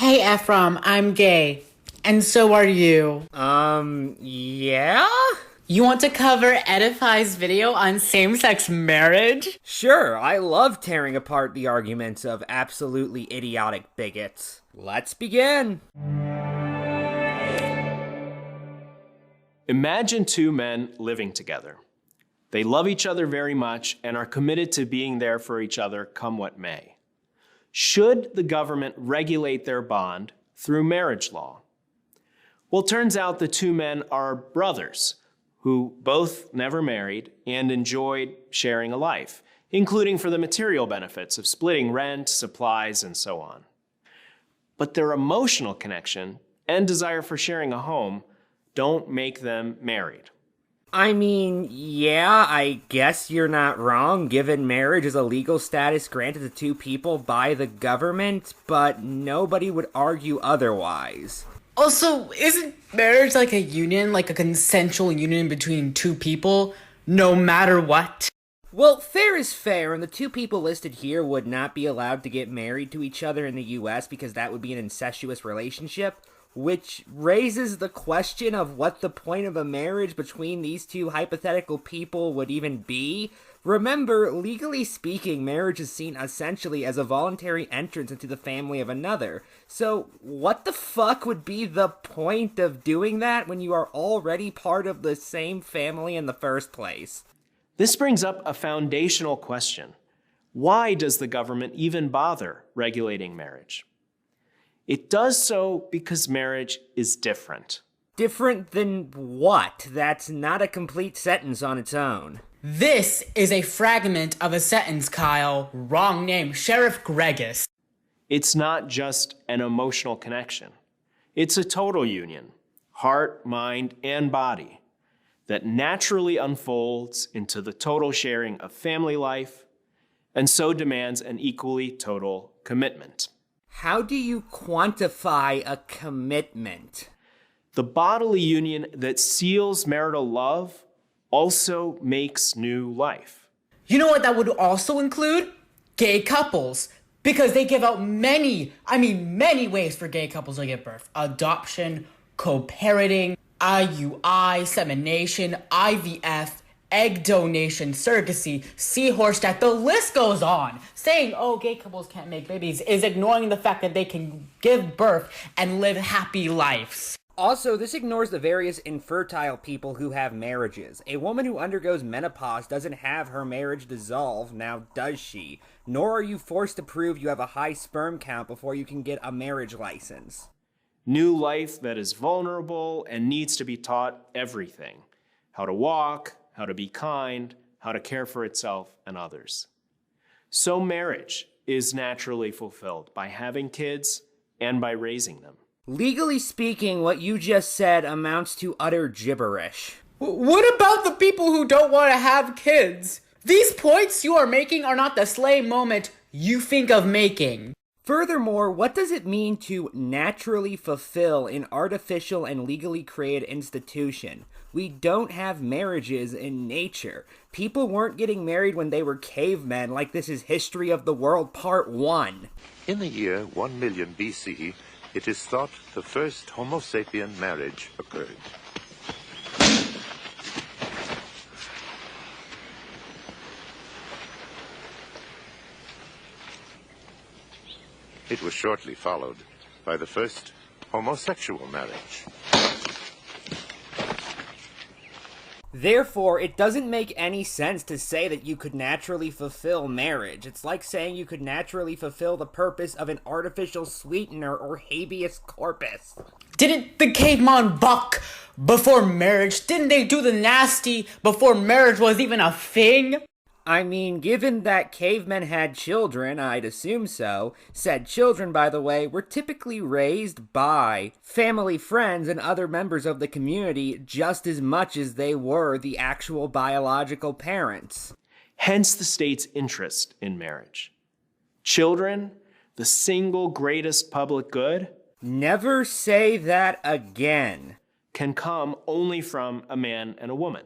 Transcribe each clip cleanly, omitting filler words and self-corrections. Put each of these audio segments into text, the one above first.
Hey Ephraim, I'm gay. And so are you. Yeah? You want to cover Edify's video on same-sex marriage? Sure, I love tearing apart the arguments of absolutely idiotic bigots. Let's begin. Imagine two men living together. They love each other very much and are committed to being there for each other come what may. Should the government regulate their bond through marriage law? Well, turns out the two men are brothers who both never married and enjoyed sharing a life, including for the material benefits of splitting rent, supplies, and so on. But their emotional connection and desire for sharing a home don't make them married. I mean, yeah, I guess you're not wrong, given marriage is a legal status granted to two people by the government, but nobody would argue otherwise. Also, isn't marriage like a union, like a consensual union between two people, no matter what? Well, fair is fair, and the two people listed here would not be allowed to get married to each other in the US because that would be an incestuous relationship, which raises the question of what the point of a marriage between these two hypothetical people would even be. Remember, legally speaking, marriage is seen essentially as a voluntary entrance into the family of another. So, what the fuck would be the point of doing that when you are already part of the same family in the first place? This brings up a foundational question. Why does the government even bother regulating marriage? It does so because marriage is different. Different than what? That's not a complete sentence on its own. This is a fragment of a sentence, Kyle. Wrong name, Sheriff Gregis. It's not just an emotional connection. It's a total union, heart, mind, and body, that naturally unfolds into the total sharing of family life, and so demands an equally total commitment. How do you quantify a commitment? The bodily union that seals marital love also makes new life. You know what that would also include? Gay couples. Because they give out many ways for gay couples to give birth. Adoption, co-parenting, IUI, semination, IVF, egg donation, surrogacy, seahorse death, the list goes on. Saying, oh, gay couples can't make babies is ignoring the fact that they can give birth and live happy lives. Also, this ignores the various infertile people who have marriages. A woman who undergoes menopause doesn't have her marriage dissolve, now does she? Nor are you forced to prove you have a high sperm count before you can get a marriage license. New life that is vulnerable and needs to be taught everything. How to walk, how to be kind, how to care for itself and others. So marriage is naturally fulfilled by having kids and by raising them. Legally speaking, what you just said amounts to utter gibberish. What about the people who don't want to have kids? These points you are making are not the slay moment you think of making. Furthermore, what does it mean to naturally fulfill an artificial and legally created institution? We don't have marriages in nature. People weren't getting married when they were cavemen like this is History of the World Part 1. In the year 1 million BC, it is thought the first Homo sapien marriage occurred. It was shortly followed by the first homosexual marriage. Therefore, it doesn't make any sense to say that you could naturally fulfill marriage. It's like saying you could naturally fulfill the purpose of an artificial sweetener or habeas corpus. Didn't the caveman buck before marriage? Didn't they do the nasty before marriage was even a thing? I mean, given that cavemen had children, I'd assume so. Said children, by the way, were typically raised by family, friends, and other members of the community just as much as they were the actual biological parents. Hence the state's interest in marriage. Children, the single greatest public good, Never say that again. can come only from a man and a woman.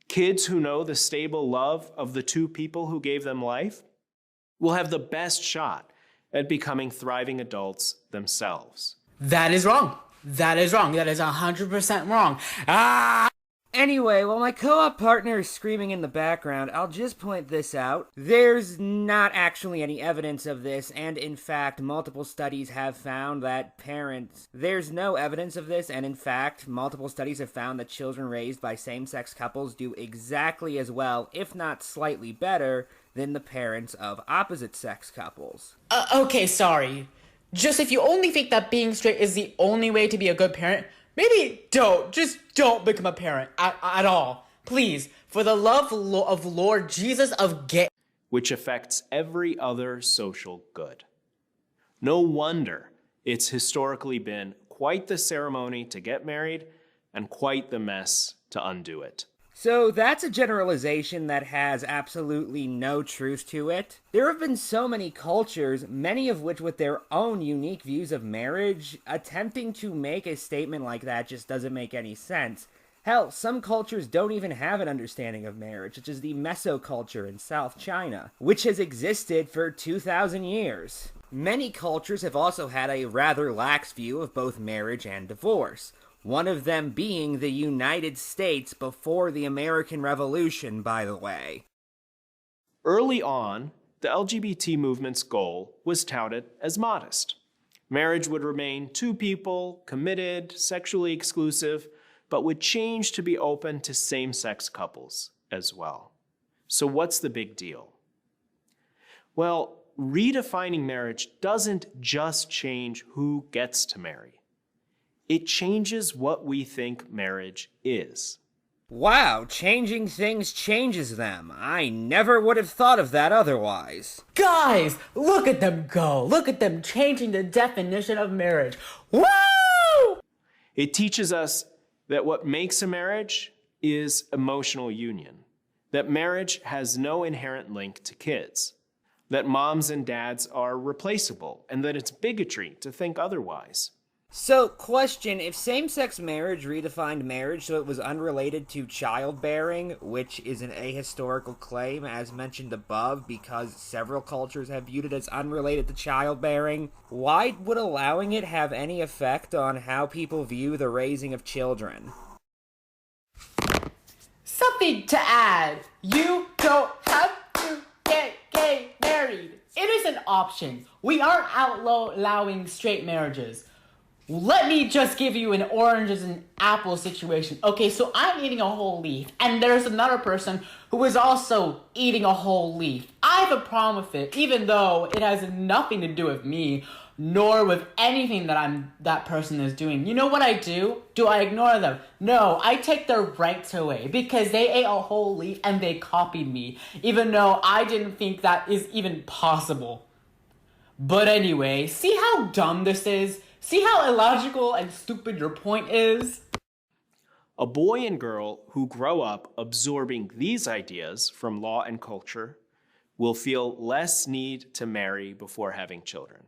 Kids who know the stable love of the two people who gave them life will have the best shot at becoming thriving adults themselves. That is wrong. That is wrong. That is 100% wrong. Ah! Anyway, while my co-op partner is screaming in the background, I'll just point this out. There's not actually any evidence of this, and in fact, multiple studies have found that there's no evidence of this, and in fact, multiple studies have found that children raised by same-sex couples do exactly as well, if not slightly better, than the parents of opposite-sex couples. Okay, sorry. Just if you only think that being straight is the only way to be a good parent, maybe just don't become a parent at all. Please, for the love of Lord Jesus of gay. Which affects every other social good. No wonder it's historically been quite the ceremony to get married and quite the mess to undo it. So that's a generalization that has absolutely no truth to it. There have been so many cultures, many of which with their own unique views of marriage, attempting to make a statement like that just doesn't make any sense. Hell, some cultures don't even have an understanding of marriage, such as the Meso culture in South China, which has existed for 2,000 years. Many cultures have also had a rather lax view of both marriage and divorce. One of them being the United States before the American Revolution, by the way. Early on, the LGBT movement's goal was touted as modest. Marriage would remain two people, committed, sexually exclusive, but would change to be open to same-sex couples as well. So what's the big deal? Well, redefining marriage doesn't just change who gets to marry. It changes what we think marriage is. Wow, changing things changes them. I never would have thought of that otherwise. Guys, look at them go. Look at them changing the definition of marriage. Woo! It teaches us that what makes a marriage is emotional union. That marriage has no inherent link to kids. That moms and dads are replaceable, and that it's bigotry to think otherwise. So, question, if same-sex marriage redefined marriage so it was unrelated to childbearing, which is an ahistorical claim as mentioned above because several cultures have viewed it as unrelated to childbearing, why would allowing it have any effect on how people view the raising of children? Something to add. You don't have to get married. It is an option. We aren't outlawing straight marriages. Let me just give you an oranges and apples situation. Okay, so I'm eating a whole leaf, and there's another person who is also eating a whole leaf. I have a problem with it, even though it has nothing to do with me, nor with anything that person is doing. You know what I do? Do I ignore them? No, I take their rights away, because they ate a whole leaf and they copied me, even though I didn't think that is even possible. But anyway, see how dumb this is? See how illogical and stupid your point is? A boy and girl who grow up absorbing these ideas from law and culture will feel less need to marry before having children,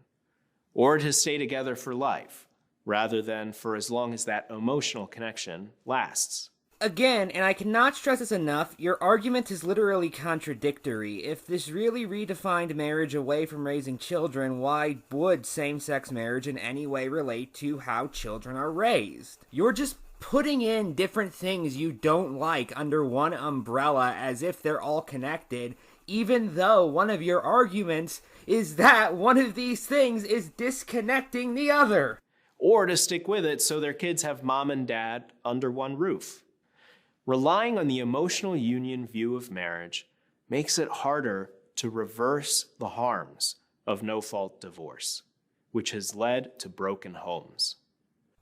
or to stay together for life, rather than for as long as that emotional connection lasts. Again, and I cannot stress this enough, your argument is literally contradictory. If this really redefined marriage away from raising children, why would same-sex marriage in any way relate to how children are raised? You're just putting in different things you don't like under one umbrella as if they're all connected, even though one of your arguments is that one of these things is disconnecting the other. Or to stick with it so their kids have mom and dad under one roof. Relying on the emotional union view of marriage makes it harder to reverse the harms of no-fault divorce, which has led to broken homes.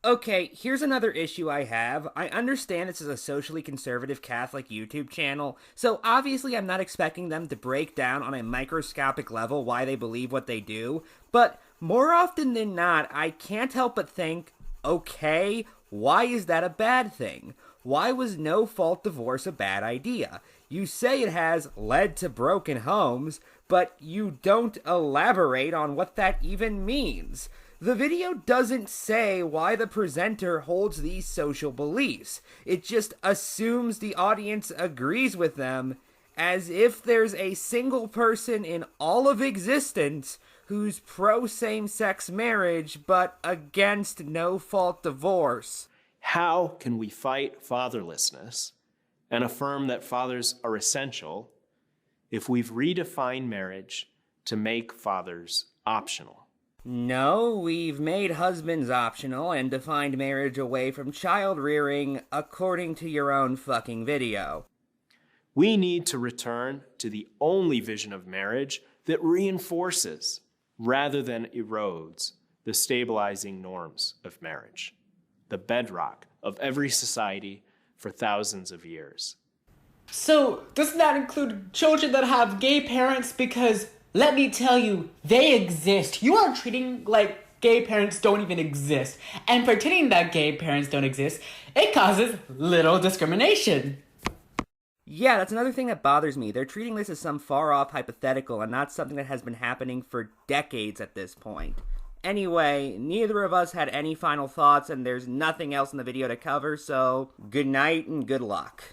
Okay, here's another issue I have. I understand this is a socially conservative Catholic YouTube channel, so obviously I'm not expecting them to break down on a microscopic level why they believe what they do, but more often than not, I can't help but think, okay, why is that a bad thing? Why was no-fault divorce a bad idea? You say it has led to broken homes, but you don't elaborate on what that even means. The video doesn't say why the presenter holds these social beliefs. It just assumes the audience agrees with them, as if there's a single person in all of existence who's pro same-sex marriage but against no-fault divorce. How can we fight fatherlessness and affirm that fathers are essential if we've redefined marriage to make fathers optional? No, we've made husbands optional and defined marriage away from child rearing according to your own fucking video. We need to return to the only vision of marriage that reinforces rather than erodes the stabilizing norms of marriage, the bedrock of every society for thousands of years. So, doesn't that include children that have gay parents? Because, let me tell you, they exist. You are treating like gay parents don't even exist. And pretending that gay parents don't exist, it causes little discrimination. Yeah, that's another thing that bothers me. They're treating this as some far-off hypothetical and not something that has been happening for decades at this point. Anyway, neither of us had any final thoughts, and there's nothing else in the video to cover, so good night and good luck.